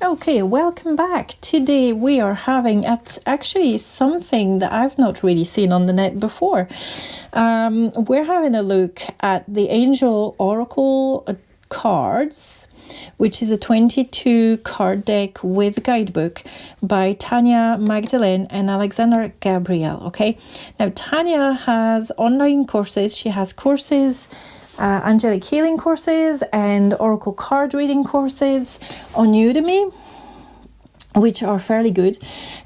Okay, welcome back. Today we are having actually something that I've not really seen on the net before. We're having a look at the Angel Oracle cards, which is a 22 card deck with guidebook by Tania Magdalene and Alexander Gabriel. Okay, now Tania has online courses. She has courses, angelic healing courses and oracle card reading courses on Udemy, which are fairly good.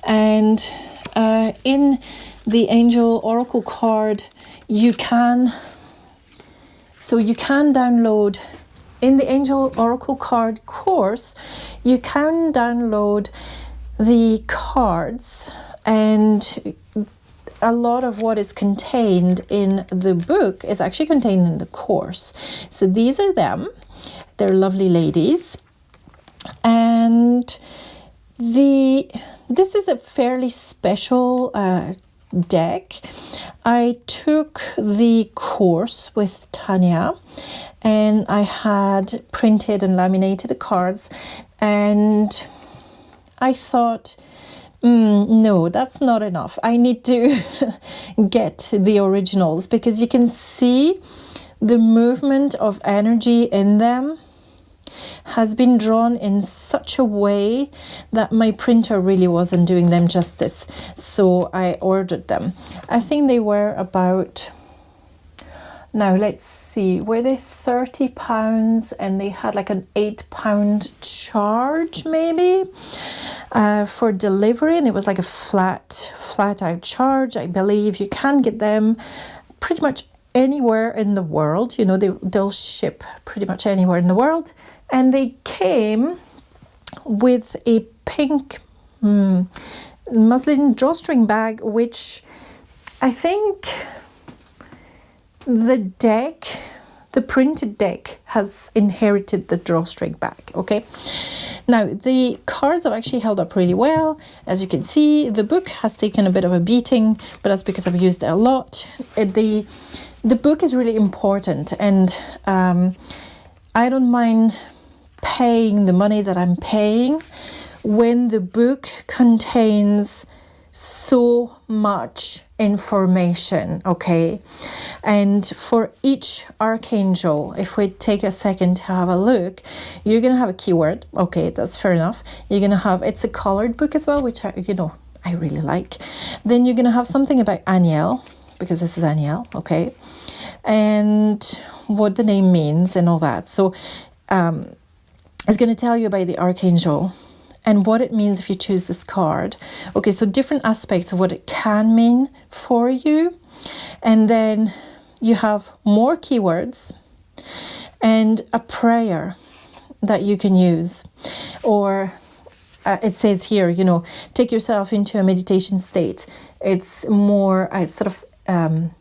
And in the Angel Oracle card, you can download, in the Angel Oracle card course, you can download the cards, and a lot of what is contained in the book is actually contained in the course. So these are them. They're lovely ladies. And this is a fairly special deck. I took the course with Tania, and I had printed and laminated the cards, and I thought, no, that's not enough. I need to get the originals, because you can see the movement of energy in them has been drawn in such a way that my printer really wasn't doing them justice. So I ordered them. I think they were about, now let's see, were they £30, and they had like an £8 charge maybe for delivery, and it was like a flat out charge. I believe you can get them pretty much anywhere in the world. You know, they'll ship pretty much anywhere in the world. And they came with a pink muslin drawstring bag, which I think the printed deck has inherited the drawstring bag. Okay, now the cards have actually held up really well. As you can see, the book has taken a bit of a beating, but that's because I've used it a lot. The book is really important, and I don't mind paying the money that I'm paying when the book contains so much information. Okay, and for each archangel, if we take a second to have a look, you're gonna have a keyword. Okay, that's fair enough. You're gonna have, it's a colored book as well, which I really like. Then you're gonna have something about Aniel, because this is Aniel. Okay, and what the name means and all that. So it's going to tell you about the archangel and what it means if you choose this card. Okay, so different aspects of what it can mean for you. And then you have more keywords and a prayer that you can use. Or it says here, take yourself into a meditation state. It's more sort of an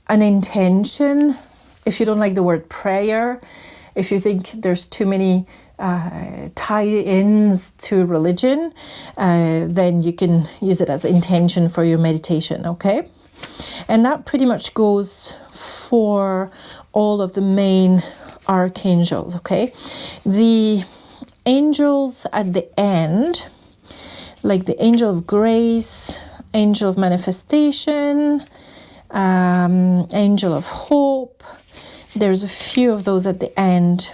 intention. If you don't like the word prayer, if you think there's too many tie-ins to religion, then you can use it as intention for your meditation, okay? And that pretty much goes for all of the main archangels, okay? The angels at the end, like the angel of grace, angel of manifestation, angel of hope, there's a few of those at the end,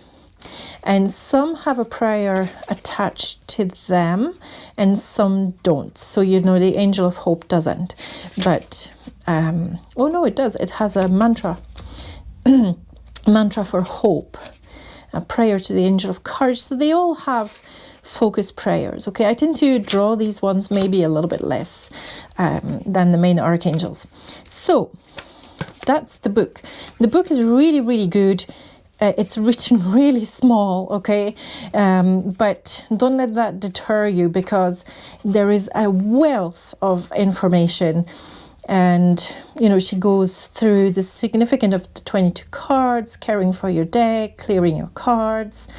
and some have a prayer attached to them and some don't. So the angel of hope doesn't, but oh no, it does. It has a mantra mantra for hope, a prayer to the angel of courage. So they all have focused prayers. Okay, I tend to draw these ones maybe a little bit less than the main archangels. So that's the book. The book is really, really good. It's written really small, okay? But don't let that deter you, because there is a wealth of information. And, she goes through the significance of the 22 cards, caring for your deck, clearing your cards,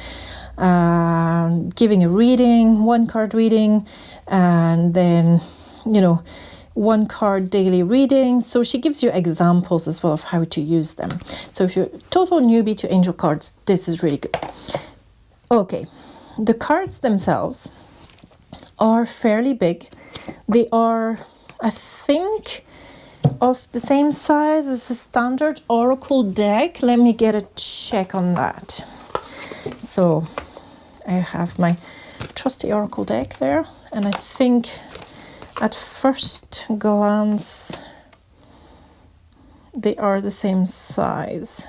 giving a reading, one card reading, and then, one card daily reading. So she gives you examples as well of how to use them. So if you're a total newbie to angel cards, this is really good. Okay, the cards themselves are fairly big. They are, I think, of the same size as a standard Oracle deck. Let me get a check on that. So I have my trusty Oracle deck there, and I think at first glance they are the same size,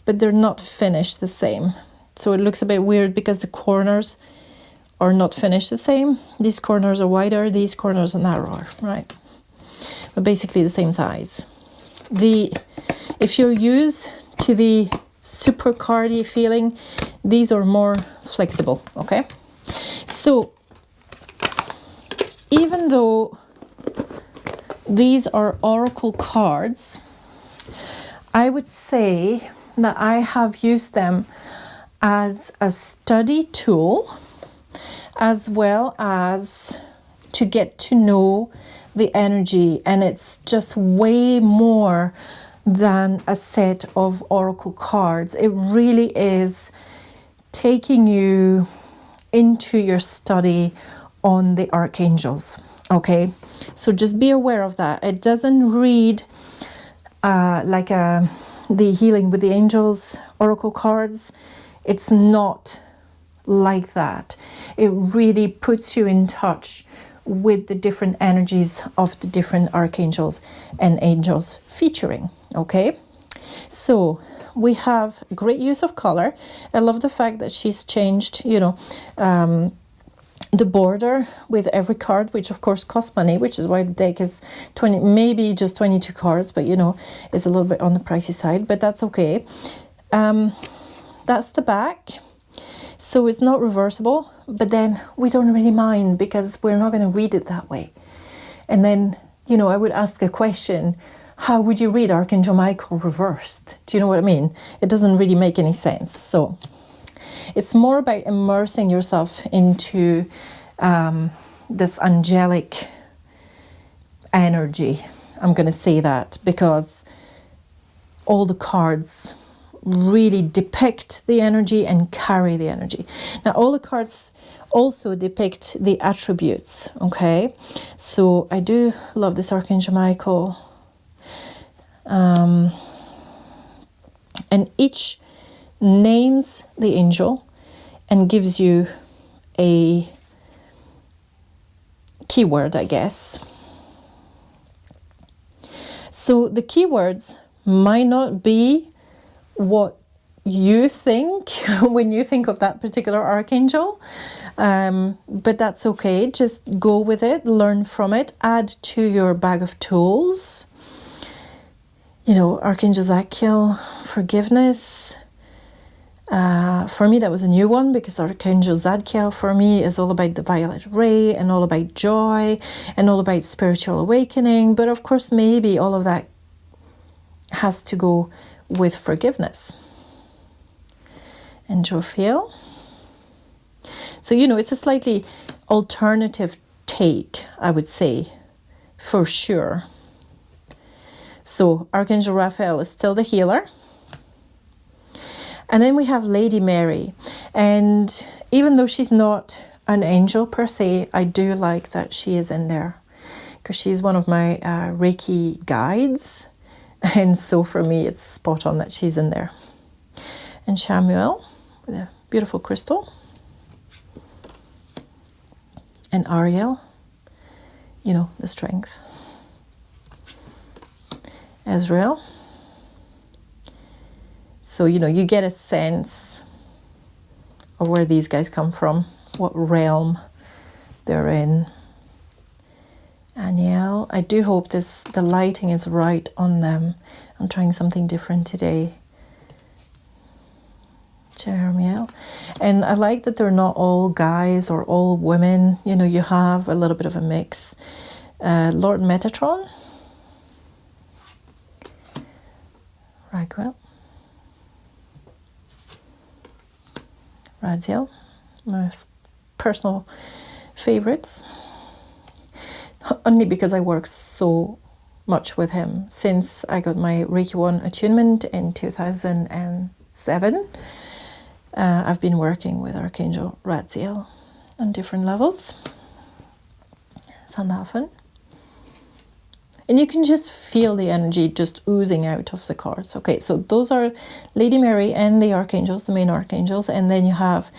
but they're not finished the same. So it looks a bit weird because the corners are not finished the same. These corners are wider, these corners are narrower, right? But basically the same size. If you're used to the super cardy feeling, these are more flexible, okay? So even though these are Oracle cards, I would say that I have used them as a study tool, as well as to get to know the energy. And it's just way more than a set of Oracle cards. It really is taking you into your study on the archangels, okay? So just be aware of that. It doesn't read like the Healing with the Angels Oracle cards. It's not like that. It really puts you in touch with the different energies of the different archangels and angels featuring, okay? So we have great use of color. I love the fact that she's changed, you know, the border with every card, which of course costs money, which is why the deck is 20, maybe just 22 cards, but you know, it's a little bit on the pricey side, but that's okay. That's the back. So it's not reversible, but then we don't really mind because we're not going to read it that way. And then, you know, I would ask a question, how would you read Archangel Michael reversed? Do you know what I mean? It doesn't really make any sense. So it's more about immersing yourself into this angelic energy. I'm going to say that because all the cards really depict the energy and carry the energy. Now, all the cards also depict the attributes, okay? So I do love this Archangel Michael. And each names the angel and gives you a keyword, I guess. So the keywords might not be what you think when you think of that particular archangel, but that's okay. Just go with it, learn from it, add to your bag of tools. You know, Archangel Zadkiel, forgiveness. For me, that was a new one because Archangel Zadkiel for me is all about the violet ray and all about joy and all about spiritual awakening. But of course, maybe all of that has to go with forgiveness. And Jophiel. So, you know, it's a slightly alternative take, I would say, for sure. So Archangel Raphael is still the healer. And then we have Lady Mary. And even though she's not an angel per se, I do like that she is in there because she's one of my Reiki guides. And so for me, it's spot on that she's in there. And Shamuel with a beautiful crystal. And Ariel, you know, the strength. Azrael. So, you know, you get a sense of where these guys come from, what realm they're in. Aniel, I do hope the lighting is right on them. I'm trying something different today. Jeremiel. And I like that they're not all guys or all women. You know, you have a little bit of a mix. Lord Metatron. Raguel. Radziel. My personal favorites. Only because I work so much with him since I got my Reiki 1 attunement in 2007. I've been working with Archangel Raziel on different levels. Sandalphon. And you can just feel the energy just oozing out of the cards. Okay, so those are Lady Mary and the archangels, the main archangels. And then you have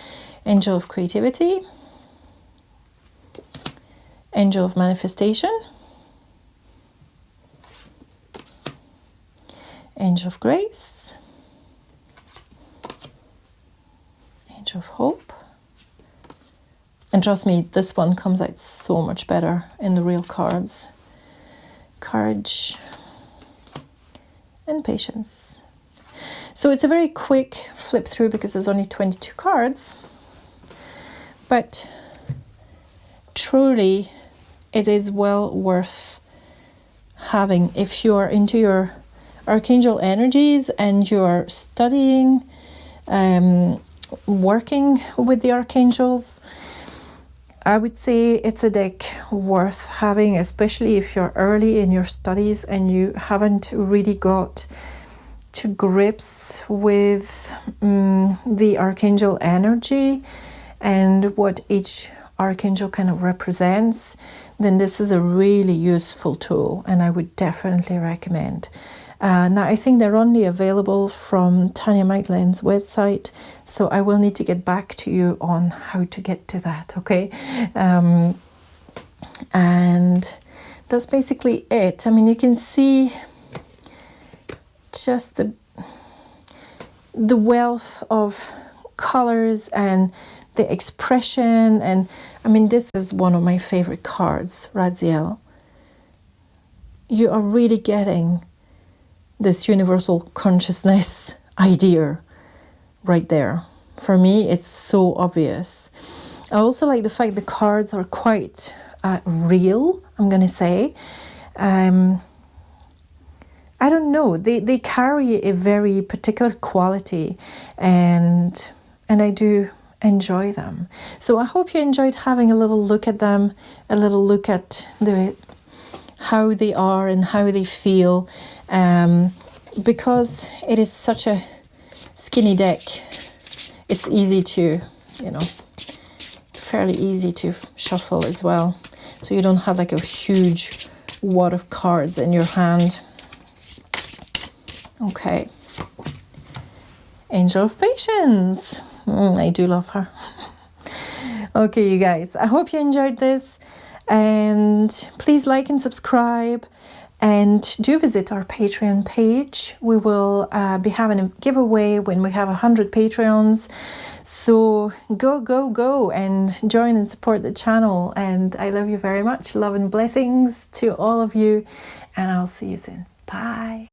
Angel of Creativity, Angel of Manifestation, Angel of Grace, Angel of Hope. And trust me, this one comes out so much better in the real cards. Courage and Patience. So it's a very quick flip through because there's only 22 cards, but truly it is well worth having if you're into your archangel energies and you're studying, working with the archangels. I would say it's a deck worth having, especially if you're early in your studies and you haven't really got to grips with the archangel energy and what each archangel kind of represents. Then this is a really useful tool, and I would definitely recommend. Now, I think they're only available from Tania Magdalene's website, so I will need to get back to you on how to get to that, okay? And that's basically it. I mean, you can see just the wealth of colors and the expression. And I mean, this is one of my favorite cards, Raziel. You are really getting this universal consciousness idea right there. For me, it's so obvious. I also like the fact the cards are quite real, I'm going to say. I don't know, they carry a very particular quality, and I do enjoy them. So I hope you enjoyed having a little look at them, a little look at how they are and how they feel, because it is such a skinny deck. It's easy to, fairly easy to shuffle as well, so you don't have like a huge wad of cards in your hand. Okay, Angel of Patience. I do love her. Okay, you guys, I hope you enjoyed this, and please like and subscribe, and do visit our Patreon page. We will be having a giveaway when we have 100 Patreons, so go and join and support the channel. And I love you very much. Love and blessings to all of you, and I'll see you soon. Bye.